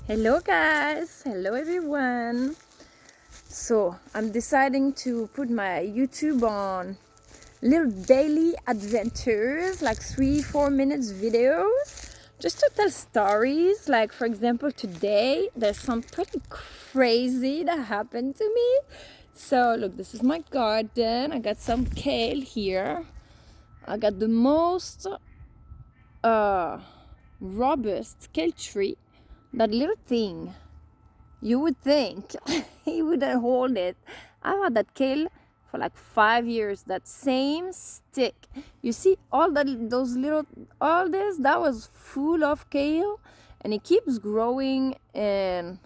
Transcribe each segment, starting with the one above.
Hello guys, hello everyone. So I'm deciding to put my YouTube on little daily adventures, like 3-4 minutes videos, just to tell stories. Like for example, today there's some pretty crazy that happened to me. So look, this is my garden. I got some kale here. I got the most robust kale tree. That little thing, you would think he wouldn't hold it. I've had that kale for like 5 years, that same stick. You see all that was full of kale, and it keeps growing and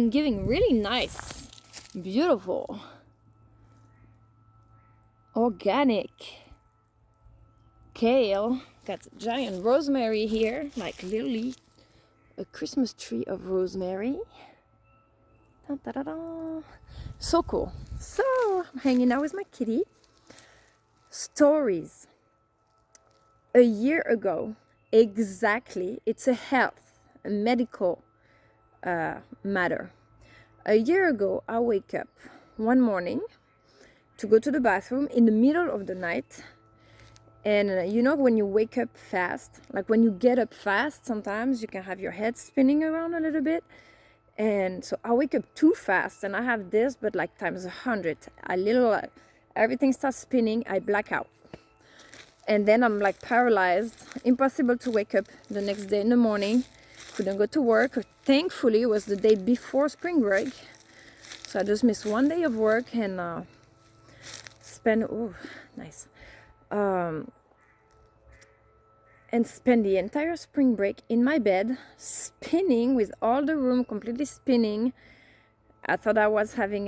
giving really nice, beautiful, organic kale. Got giant rosemary here, like literally a Christmas tree of rosemary. Da, da, da, da. So cool. So I'm hanging out with my kitty. Stories. A year ago, exactly, it's a medical matter. A year ago, I wake up one morning to go to the bathroom in the middle of the night. And you know when you wake up fast, like when you get up fast, sometimes you can have your head spinning around a little bit. And so I wake up too fast, and I have this, but like times 100. Everything starts spinning. I black out, and then I'm like paralyzed, impossible to wake up the next day in the morning. Couldn't go to work. Thankfully, it was the day before spring break, so I just missed one day of work and spend and spend the entire spring break in my bed, spinning, with all the room completely spinning. I thought I was having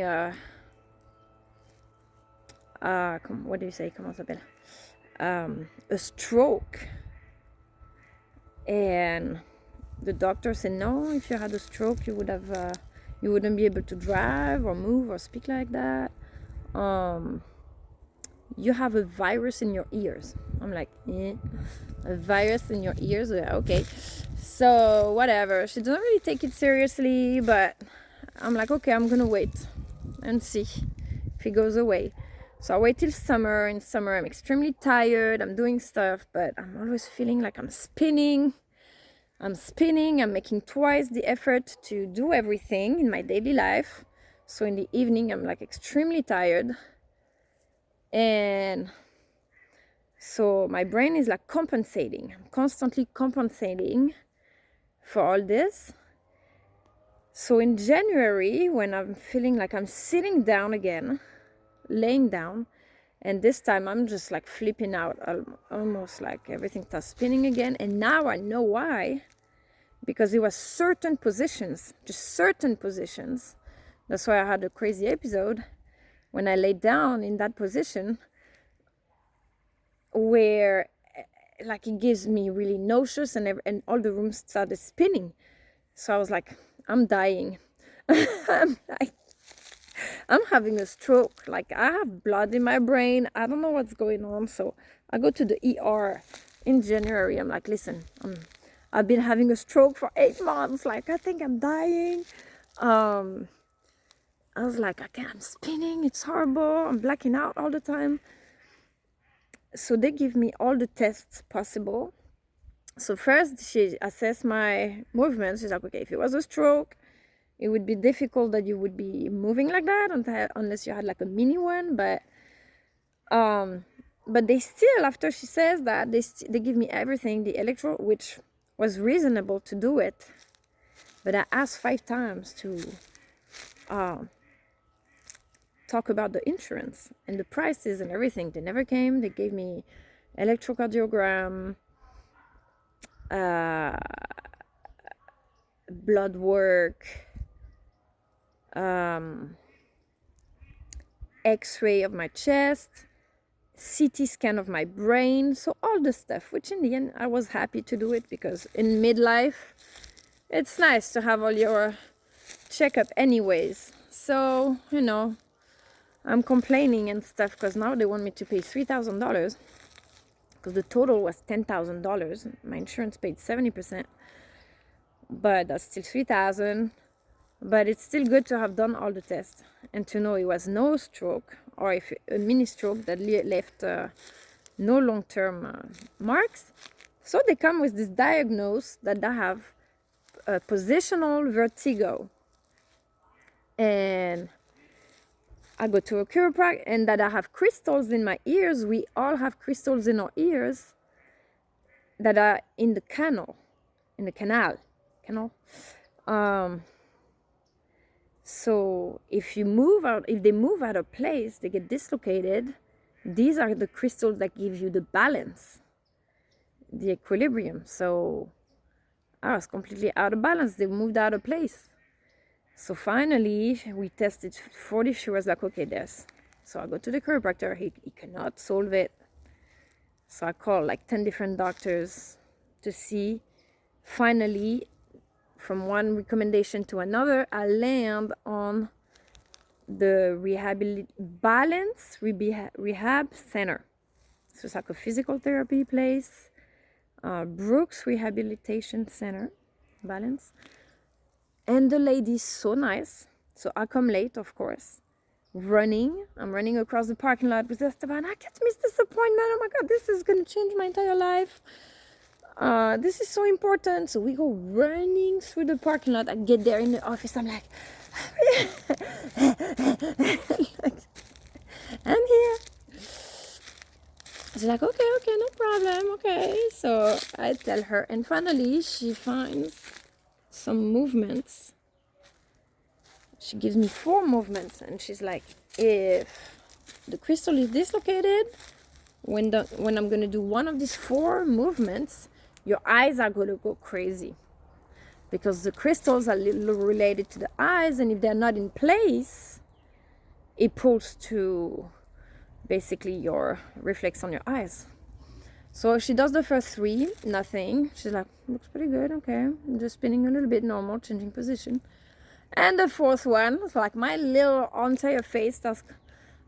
what do you say? Comment ça s'appelle? A stroke. And the doctor said, no, if you had a stroke, you wouldn't be able to drive or move or speak like that. You have a virus in your ears. I'm like, a virus in your ears? Okay. So whatever. She doesn't really take it seriously, but I'm like, okay, I'm gonna wait and see if it goes away. So I wait till summer. In summer, I'm extremely tired. I'm doing stuff, but I'm always feeling like I'm spinning. I'm making twice the effort to do everything in my daily life. So in the evening, I'm like extremely tired. And so my brain is like compensating. I'm constantly compensating for all this. So in January, when I'm feeling like I'm sitting down again, laying down, and this time I'm just like flipping out, almost like everything starts spinning again. And now I know why, because it was certain positions, just certain positions. That's why I had a crazy episode when I laid down in that position, where like it gives me really nauseous, and all the rooms started spinning. So I was like, I'm dying. I'm having a stroke. Like I have blood in my brain. I don't know what's going on. So I go to the ER in January. I'm like, listen, I've been having a stroke for 8 months. Like I think I'm dying. I was like, okay, I'm spinning. It's horrible. I'm blacking out all the time. So they give me all the tests possible. So first she assessed my movements. She's like, okay, if it was a stroke, it would be difficult that you would be moving like that unless you had like a mini one. But they still, after she says that, they give me everything, the electro, which was reasonable to do it. But I asked 5 times to talk about the insurance and the prices and everything. They never came. They gave me electrocardiogram, blood work, x-ray of my chest, CT scan of my brain, so all the stuff, which in the end I was happy to do it, because in midlife it's nice to have all your checkup anyways. So I'm complaining and stuff, because now they want me to pay $3,000, because the total was $10,000. My insurance paid 70%. but that's still 3,000. But it's still good to have done all the tests and to know it was no stroke, or if a mini stroke that left no long-term marks. So they come with this diagnosis that I have positional vertigo, and I go to a chiropractor, and that I have crystals in my ears. We all have crystals in our ears that are in the canal. So if they move out of place, they get dislocated. These are the crystals that give you the balance, the equilibrium. So I was completely out of balance. They moved out of place. So finally, we tested 40. She was like, okay, there's. So I go to the chiropractor. He cannot solve it. So I call like 10 different doctors to see. Finally, from one recommendation to another, I land on the Balance Rehab Center. So it's like a physical therapy place. Brooks Rehabilitation Center, Balance. And the lady's so nice. So I come late, of course. I'm running across the parking lot with Esteban. I can't miss this appointment. Oh my God, this is going to change my entire life. This is so important. So we go running through the parking lot. I get there in the office. I'm like, I'm here. She's like, okay, no problem. Okay. So I tell her, and finally she finds some movements. She gives me 4 movements, and she's like, if the crystal is dislocated, when I'm going to do one of these 4 movements, your eyes are going to go crazy, because the crystals are related to the eyes, and if they're not in place, it pulls to basically your reflex on your eyes. So she does the first 3, nothing. She's like, looks pretty good, okay. I'm just spinning a little bit, normal, changing position. And the 4th one, it's like my little entire face starts,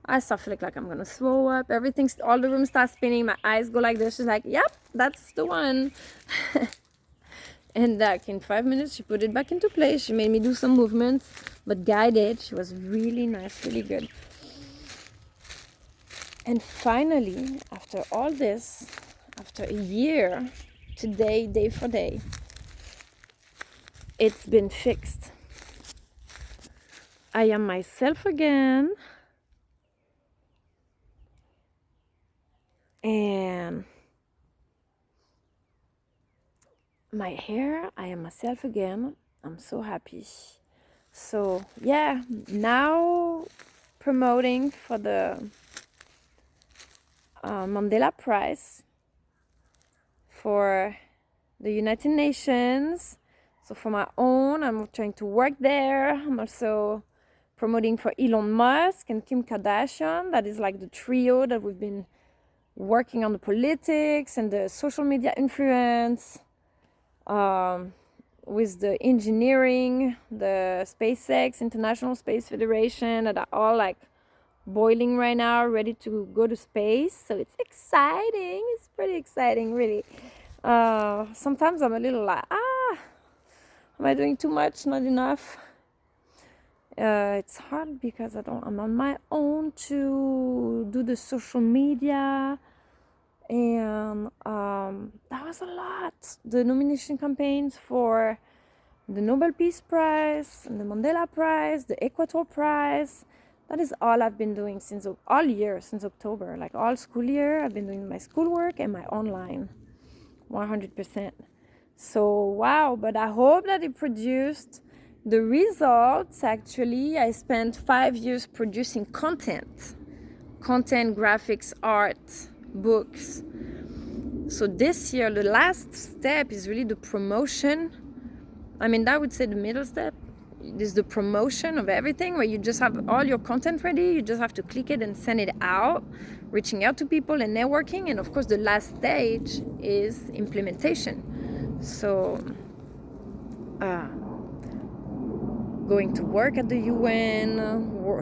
I start feeling like I'm gonna throw up. All the room starts spinning. My eyes go like this. She's like, yep, that's the one. And like in 5 minutes, she put it back into place. She made me do some movements, but guided. She was really nice, really good. And finally, after all this, after a year, today, day for day, it's been fixed. I am myself again. And my hair, I am myself again. I'm so happy. So yeah, now promoting for the Mandela Prize for the United Nations. So for my own, I'm trying to work there. I'm also promoting for Elon Musk and Kim Kardashian. That is like the trio that we've been working on, the politics and the social media influence, with the engineering, the SpaceX, International Space Federation, that are all like boiling right now, ready to go to space. So it's exciting. It's pretty exciting, really. Sometimes I'm a little like, am I doing too much, not enough? It's hard because I'm on my own to do the social media, and that was a lot. The nomination campaigns for the Nobel Peace Prize and the Mandela Prize, the Equator Prize. That is all I've been doing all year, since October. Like all school year, I've been doing my schoolwork and my online, 100%. So wow, but I hope that it produced the results. Actually, I spent 5 years producing content, graphics, art, books. So this year, the last step is really the promotion. I mean, I would say the middle step is the promotion of everything, where you just have all your content ready. You just have to click it and send it out, reaching out to people and networking. And of course, the last stage is implementation. So going to work at the UN,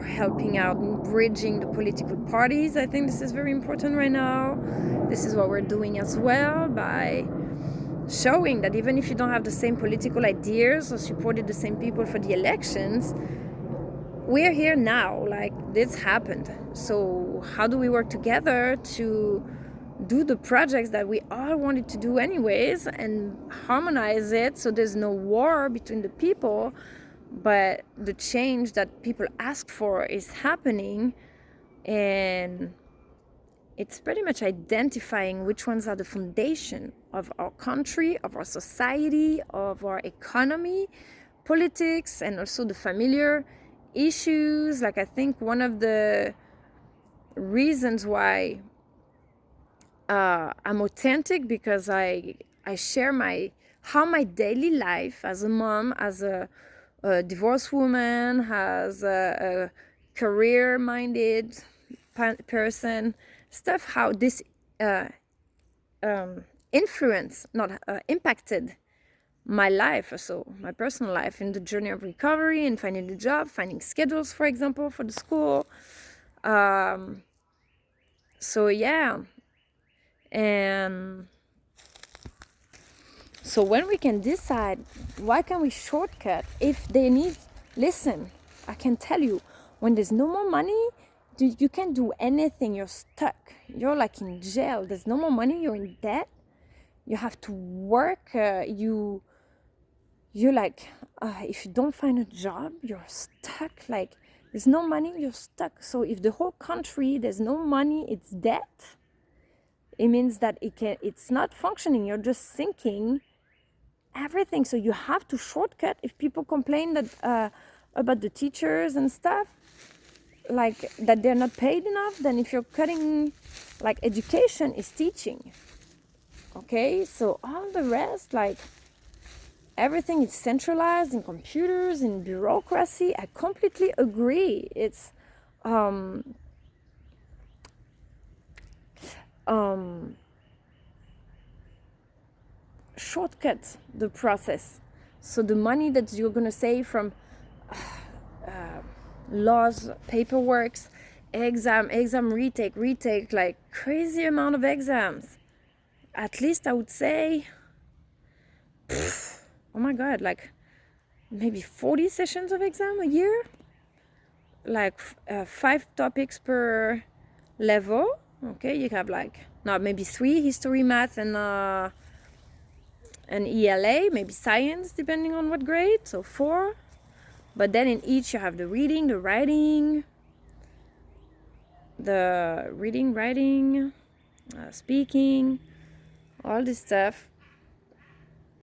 helping out in bridging the political parties. I think this is very important right now. This is what we're doing as well by showing that even if you don't have the same political ideas or supported the same people for the elections, we're here now. Like, this happened. So how do we work together to do the projects that we all wanted to do anyways and harmonize it so there's no war between the people, but the change that people ask for is happening. And it's pretty much identifying which ones are the foundation of our country, of our society, of our economy, politics, and also the familiar issues. Like, I think one of the reasons why I'm authentic, because I share how my daily life as a mom, as a divorced woman, as a career-minded person, stuff, how this impacted my life, so my personal life in the journey of recovery and finding a job, finding schedules, for example, for the school. So yeah. And so when we can decide, why can we shortcut if they need, listen, I can tell you, when there's no more money, you can't do anything. You're stuck. You're like in jail. There's no more money. You're in debt. You have to work. You're like, if you don't find a job, you're stuck. Like, there's no money, you're stuck. So if the whole country, there's no money, it's debt, it means that it's not functioning. You're just sinking everything. So you have to shortcut. If people complain that about the teachers and stuff, like that they're not paid enough, then if you're cutting, like, education is teaching. Okay, so all the rest, like, everything is centralized in computers, in bureaucracy. I completely agree. It's shortcut the process. So the money that you're gonna save from laws, paperwork, exam retake, like crazy amount of exams. At least I would say, oh my God, like maybe 40 sessions of exam a year, like 5 topics per level. Okay, you have like, no, maybe 3, history, math, and ELA, maybe science, depending on what grade, so 4. But then in each you have the reading, the writing, speaking, all this stuff.